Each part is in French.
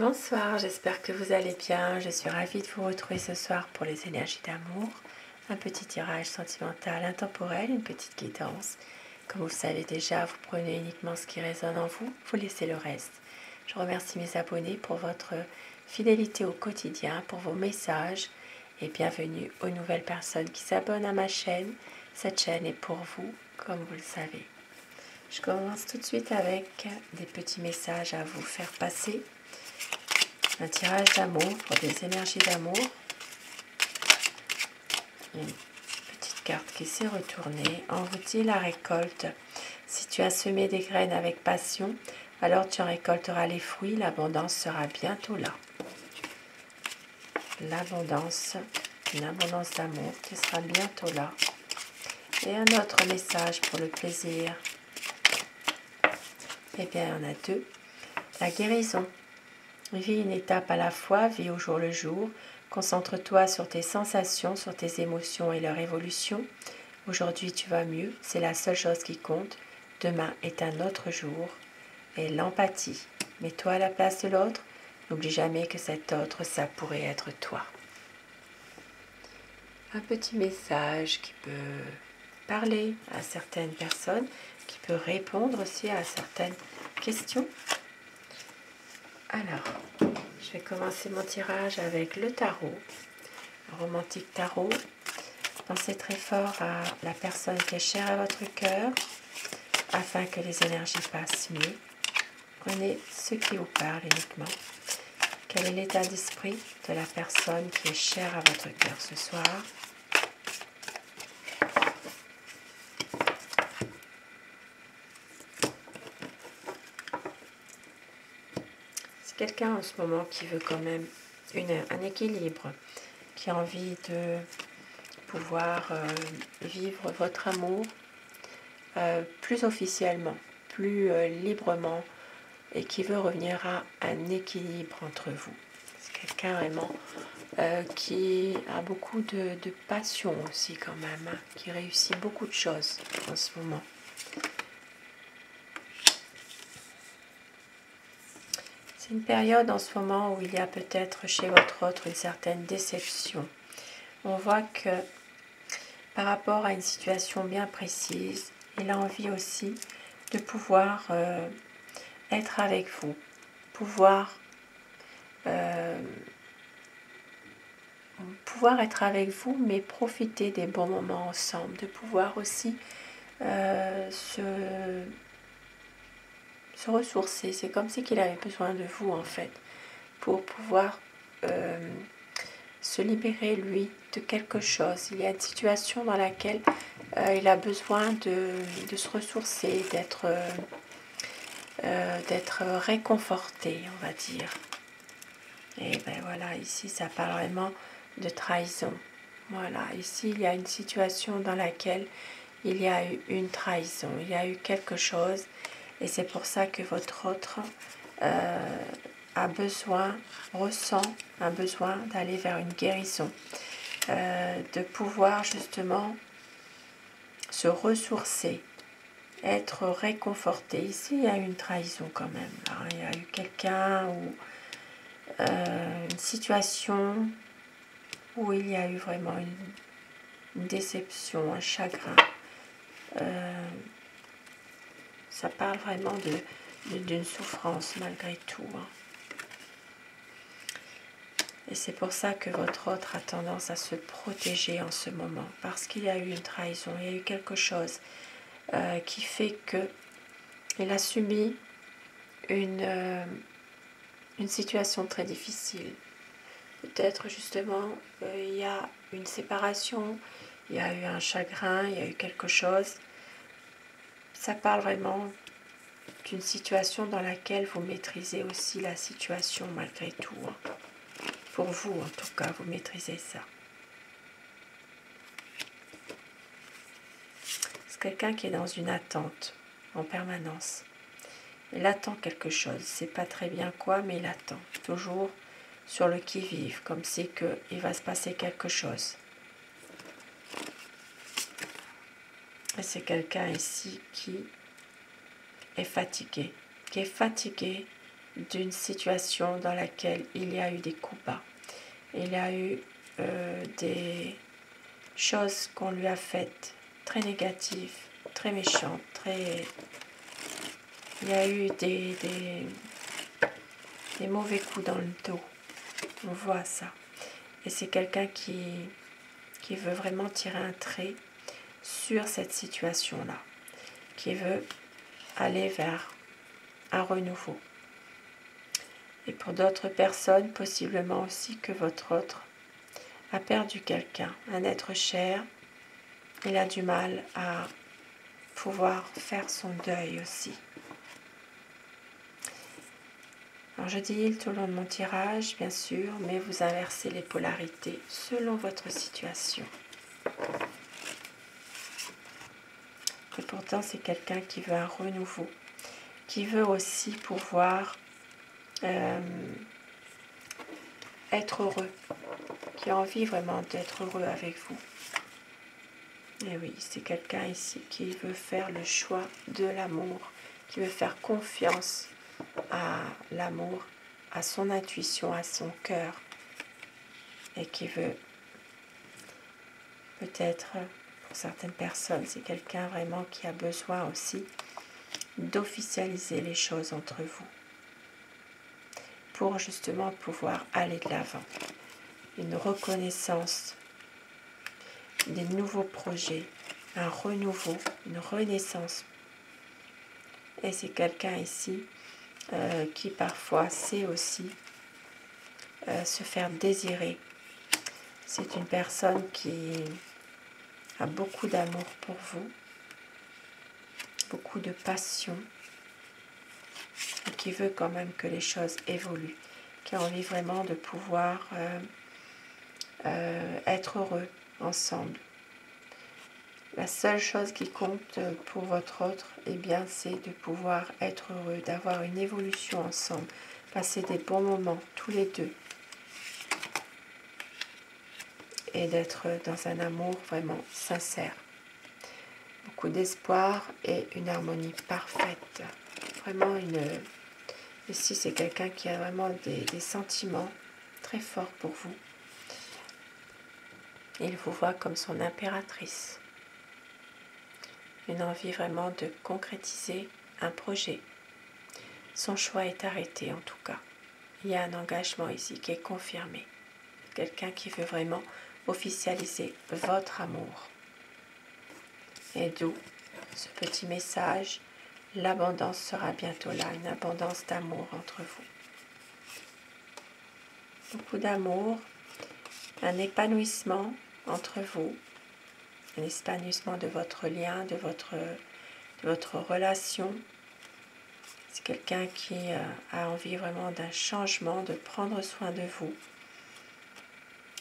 Bonsoir, j'espère que vous allez bien. Je suis ravie de vous retrouver ce soir pour les énergies d'amour. Un petit tirage sentimental intemporel, une petite guidance. Comme vous le savez déjà, vous prenez uniquement ce qui résonne en vous, vous laissez le reste. Je remercie mes abonnés pour votre fidélité au quotidien, pour vos messages et bienvenue aux nouvelles personnes qui s'abonnent à ma chaîne. Cette chaîne est pour vous, comme vous le savez. Je commence tout de suite avec des petits messages à vous faire passer. Un tirage d'amour pour des énergies d'amour. Une petite carte qui s'est retournée. On vous dit la récolte. Si tu as semé des graines avec passion, alors tu en récolteras les fruits. L'abondance sera bientôt là. L'abondance, une abondance d'amour qui sera bientôt là. Et un autre message pour le plaisir. Eh bien, il y en a deux. La guérison. Vis une étape à la fois, vis au jour le jour. Concentre-toi sur tes sensations, sur tes émotions et leur évolution. Aujourd'hui, tu vas mieux, c'est la seule chose qui compte. Demain est un autre jour. Et l'empathie. Mets-toi à la place de l'autre. N'oublie jamais que cet autre, ça pourrait être toi. Un petit message qui peut parler à certaines personnes, qui peut répondre aussi à certaines questions. Alors, je vais commencer mon tirage avec le tarot, le romantique tarot. Pensez très fort à la personne qui est chère à votre cœur, afin que les énergies passent mieux. Prenez ce qui vous parle uniquement. Quel est l'état d'esprit de la personne qui est chère à votre cœur ce soir? Quelqu'un en ce moment qui veut quand même un équilibre, qui a envie de pouvoir vivre votre amour plus officiellement, plus librement, et qui veut revenir à un équilibre entre vous. C'est quelqu'un vraiment qui a beaucoup de passion aussi quand même, hein, qui réussit beaucoup de choses en ce moment. C'est une période en ce moment où il y a peut-être chez votre autre une certaine déception. On voit que par rapport à une situation bien précise, il a envie aussi de pouvoir être avec vous, pouvoir être avec vous, mais profiter des bons moments ensemble, de pouvoir aussi se ressourcer. C'est comme si qu'il avait besoin de vous en fait, pour pouvoir se libérer lui de quelque chose. Il y a une situation dans laquelle il a besoin de se ressourcer, d'être réconforté, on va dire. Et ben voilà, ici ça parle vraiment de trahison. Voilà, ici il y a une situation dans laquelle il y a eu une trahison, il y a eu quelque chose, et c'est pour ça que votre autre a besoin, ressent un besoin d'aller vers une guérison, de pouvoir justement se ressourcer, être réconforté. Ici, il y a eu une trahison quand même. Là. Il y a eu quelqu'un ou une situation où il y a eu vraiment une déception, un chagrin. Ça parle vraiment d'une souffrance malgré tout. Hein. Et c'est pour ça que votre autre a tendance à se protéger en ce moment, parce qu'il y a eu une trahison, il y a eu quelque chose qui fait qu'il a subi une situation très difficile. Peut-être justement, il y a une séparation, il y a eu un chagrin, il y a eu quelque chose. Ça parle vraiment d'une situation dans laquelle vous maîtrisez aussi la situation malgré tout. Hein. Pour vous, en tout cas, vous maîtrisez ça. C'est quelqu'un qui est dans une attente en permanence. Il attend quelque chose. Il ne sait pas très bien quoi, mais il attend. Toujours sur le qui-vive, comme si il va se passer quelque chose. Et c'est quelqu'un ici qui est fatigué d'une situation dans laquelle il y a eu des coups bas. Il y a eu des choses qu'on lui a faites très négatives, très méchantes, il y a eu des mauvais coups dans le dos. On voit ça. Et c'est quelqu'un qui veut vraiment tirer un trait sur cette situation-là, qui veut aller vers un renouveau. Et pour d'autres personnes, possiblement aussi que votre autre a perdu quelqu'un, un être cher. Il a du mal à pouvoir faire son deuil aussi. Alors je dis il tout le long de mon tirage, bien sûr, mais vous inversez les polarités selon votre situation. Et pourtant, c'est quelqu'un qui veut un renouveau, qui veut aussi pouvoir être heureux, qui a envie vraiment d'être heureux avec vous. Et oui, c'est quelqu'un ici qui veut faire le choix de l'amour, qui veut faire confiance à l'amour, à son intuition, à son cœur, et qui veut peut-être, pour certaines personnes, c'est quelqu'un vraiment qui a besoin aussi d'officialiser les choses entre vous, pour justement pouvoir aller de l'avant. Une reconnaissance des nouveaux projets, un renouveau, une renaissance. Et c'est quelqu'un ici qui parfois sait aussi se faire désirer. C'est une personne qui a beaucoup d'amour pour vous, beaucoup de passion, et qui veut quand même que les choses évoluent, qui a envie vraiment de pouvoir être heureux ensemble. La seule chose qui compte pour votre autre, eh bien, c'est de pouvoir être heureux, d'avoir une évolution ensemble, passer des bons moments tous les deux et d'être dans un amour vraiment sincère. Beaucoup d'espoir et une harmonie parfaite. Vraiment ici, c'est quelqu'un qui a vraiment des sentiments très forts pour vous. Il vous voit comme son impératrice. Une envie vraiment de concrétiser un projet. Son choix est arrêté en tout cas. Il y a un engagement ici qui est confirmé. Quelqu'un qui veut vraiment officialiser votre amour. Et d'où ce petit message, l'abondance sera bientôt là, une abondance d'amour entre vous. Beaucoup d'amour, un épanouissement entre vous, un épanouissement de votre lien, de votre relation. C'est quelqu'un qui a envie vraiment d'un changement, de prendre soin de vous.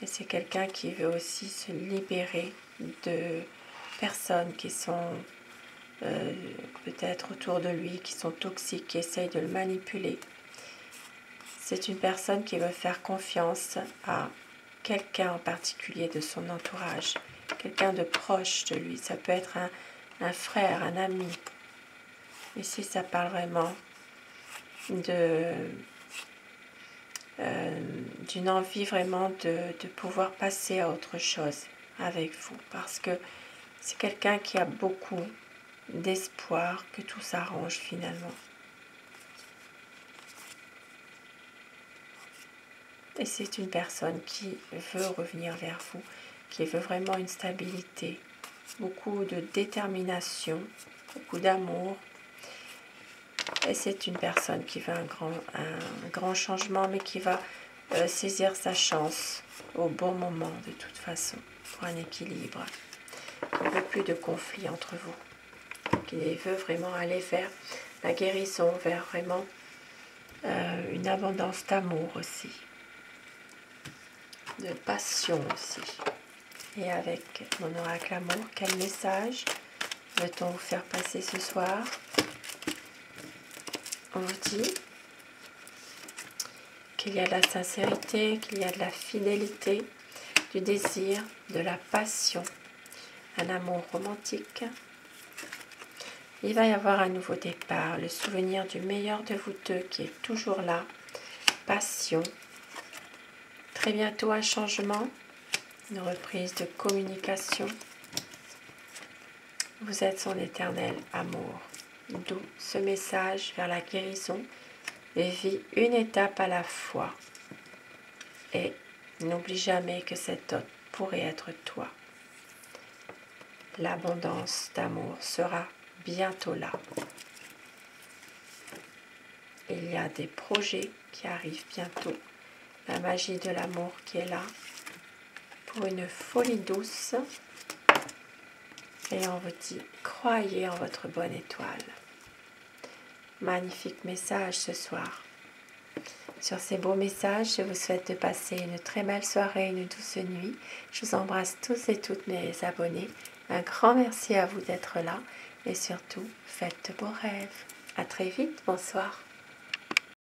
Et c'est quelqu'un qui veut aussi se libérer de personnes qui sont peut-être autour de lui, qui sont toxiques, qui essayent de le manipuler. C'est une personne qui veut faire confiance à quelqu'un en particulier de son entourage, quelqu'un de proche de lui. Ça peut être un frère, un ami. Ici, ça parle vraiment d'une envie vraiment de pouvoir passer à autre chose avec vous, parce que c'est quelqu'un qui a beaucoup d'espoir que tout s'arrange finalement. Et c'est une personne qui veut revenir vers vous, qui veut vraiment une stabilité, beaucoup de détermination, beaucoup d'amour. Et c'est une personne qui veut un grand changement, mais qui va saisir sa chance au bon moment de toute façon, pour un équilibre. Il ne veut plus de conflit entre vous. Il veut vraiment aller vers la guérison, vers vraiment une abondance d'amour aussi, de passion aussi. Et avec mon oracle amour, quel message veut-on vous faire passer ce soir? On vous dit qu'il y a de la sincérité, qu'il y a de la fidélité, du désir, de la passion, un amour romantique, Il va y avoir un nouveau départ, le souvenir du meilleur de vous deux qui est toujours là. Passion. Très bientôt un changement, une reprise de communication. Vous êtes son éternel amour. D'où ce message vers la guérison. Vis une étape à la fois. Et n'oublie jamais que cet autre pourrait être toi. L'abondance d'amour sera bientôt là. Il y a des projets qui arrivent bientôt. La magie de l'amour qui est là pour une folie douce. Et on vous dit, croyez en votre bonne étoile. Magnifique message ce soir. Sur ces beaux messages, je vous souhaite de passer une très belle soirée, une douce nuit. Je vous embrasse tous et toutes mes abonnés. Un grand merci à vous d'être là. Et surtout, faites de beaux rêves. À très vite, bonsoir.